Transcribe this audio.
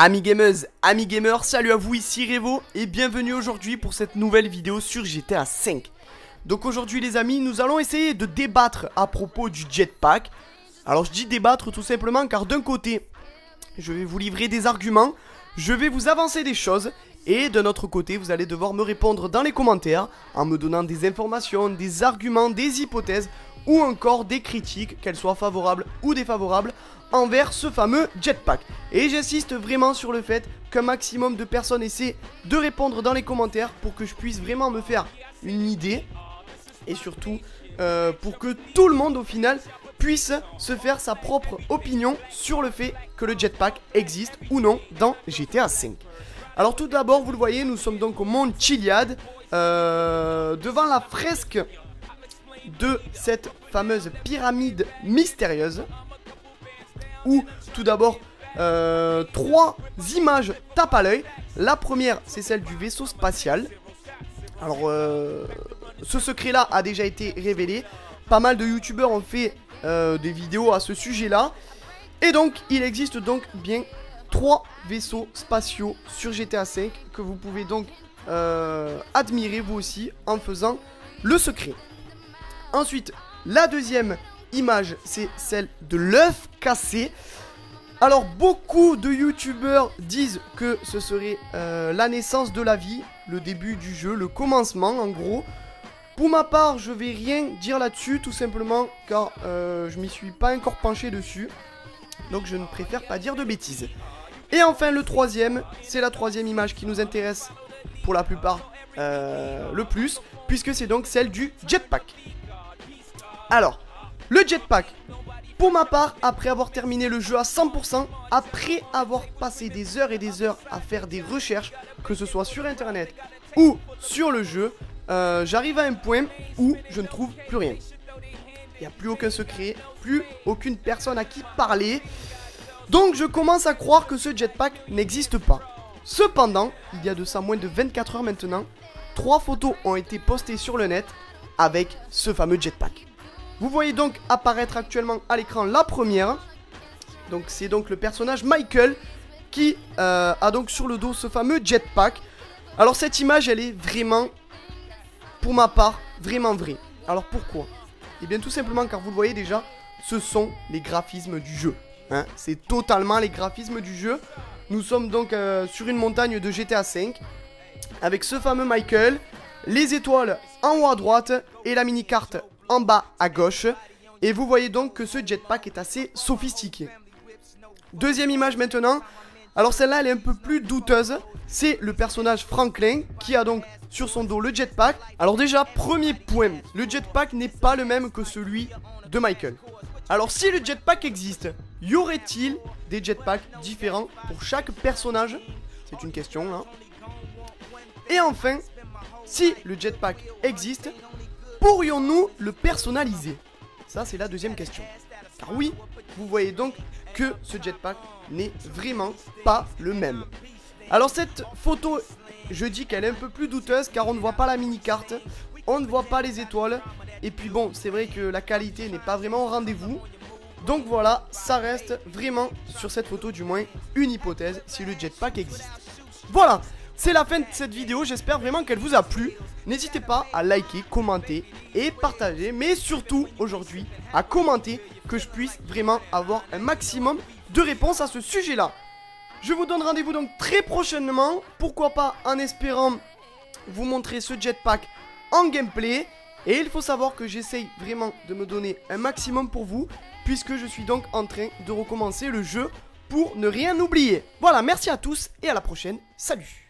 Amis gamers, amis gamers, salut à vous, ici Revo et bienvenue aujourd'hui pour cette nouvelle vidéo sur GTA V. Donc aujourd'hui les amis, nous allons essayer de débattre à propos du jetpack. Alors je dis débattre tout simplement car d'un côté, je vais vous livrer des arguments, je vais vous avancer des choses et d'un autre côté, vous allez devoir me répondre dans les commentaires en me donnant des informations, des arguments, des hypothèses ou encore des critiques, qu'elles soient favorables ou défavorables, envers ce fameux jetpack. Et j'insiste vraiment sur le fait qu'un maximum de personnes essaient de répondre dans les commentaires pour que je puisse vraiment me faire une idée et surtout pour que tout le monde au final puisse se faire sa propre opinion sur le fait que le jetpack existe ou non dans GTA V. Alors tout d'abord, vous le voyez, nous sommes donc au Mont Chiliad, devant la fresque de cette fameuse pyramide mystérieuse, où tout d'abord 3 images tapent à l'œil. La première, c'est celle du vaisseau spatial. Alors ce secret là a déjà été révélé. Pas mal de youtubeurs ont fait des vidéos à ce sujet là. Et donc il existe donc bien 3 vaisseaux spatiaux sur GTA V que vous pouvez donc admirer vous aussi en faisant le secret. Ensuite, la deuxième image, c'est celle de l'œuf cassé. Alors, beaucoup de youtubeurs disent que ce serait la naissance de la vie, le début du jeu, le commencement en gros. Pour ma part, je vais rien dire là-dessus, tout simplement car je m'y suis pas encore penché dessus. Donc je ne préfère pas dire de bêtises. Et enfin, le troisième, c'est la troisième image qui nous intéresse pour la plupart le plus, puisque c'est donc celle du jetpack. Alors, le jetpack, pour ma part, après avoir terminé le jeu à 100%, après avoir passé des heures et des heures à faire des recherches, que ce soit sur internet ou sur le jeu, j'arrive à un point où je ne trouve plus rien. Il n'y a plus aucun secret, plus aucune personne à qui parler. Donc je commence à croire que ce jetpack n'existe pas. Cependant, il y a de ça moins de 24 heures maintenant, 3 photos ont été postées sur le net avec ce fameux jetpack. Vous voyez donc apparaître actuellement à l'écran la première. Donc c'est donc le personnage Michael qui a donc sur le dos ce fameux jetpack. Alors cette image elle est vraiment, pour ma part, vraiment vraie. Alors pourquoi? Eh bien tout simplement car vous le voyez déjà, ce sont les graphismes du jeu. Hein, c'est totalement les graphismes du jeu. Nous sommes donc sur une montagne de GTA V avec ce fameux Michael, les étoiles en haut à droite et la mini-carte en bas à gauche. Et vous voyez donc que ce jetpack est assez sophistiqué. Deuxième image maintenant. Alors celle-là elle est un peu plus douteuse. C'est le personnage Franklin qui a donc sur son dos le jetpack. Alors déjà, premier point, le jetpack n'est pas le même que celui de Michael. Alors si le jetpack existe, y aurait-il des jetpacks différents pour chaque personnage? C'est une question hein. Et enfin, si le jetpack existe, pourrions-nous le personnaliser? Ça c'est la deuxième question. Car oui, vous voyez donc que ce jetpack n'est vraiment pas le même. Alors cette photo, je dis qu'elle est un peu plus douteuse car on ne voit pas la mini-carte, on ne voit pas les étoiles. Et puis bon, c'est vrai que la qualité n'est pas vraiment au rendez-vous. Donc voilà, ça reste vraiment sur cette photo du moins une hypothèse si le jetpack existe. Voilà, c'est la fin de cette vidéo, j'espère vraiment qu'elle vous a plu. N'hésitez pas à liker, commenter et partager, mais surtout aujourd'hui à commenter que je puisse vraiment avoir un maximum de réponses à ce sujet-là. Je vous donne rendez-vous donc très prochainement, pourquoi pas en espérant vous montrer ce jetpack en gameplay. Et il faut savoir que j'essaye vraiment de me donner un maximum pour vous, puisque je suis donc en train de recommencer le jeu pour ne rien oublier. Voilà, merci à tous et à la prochaine, salut!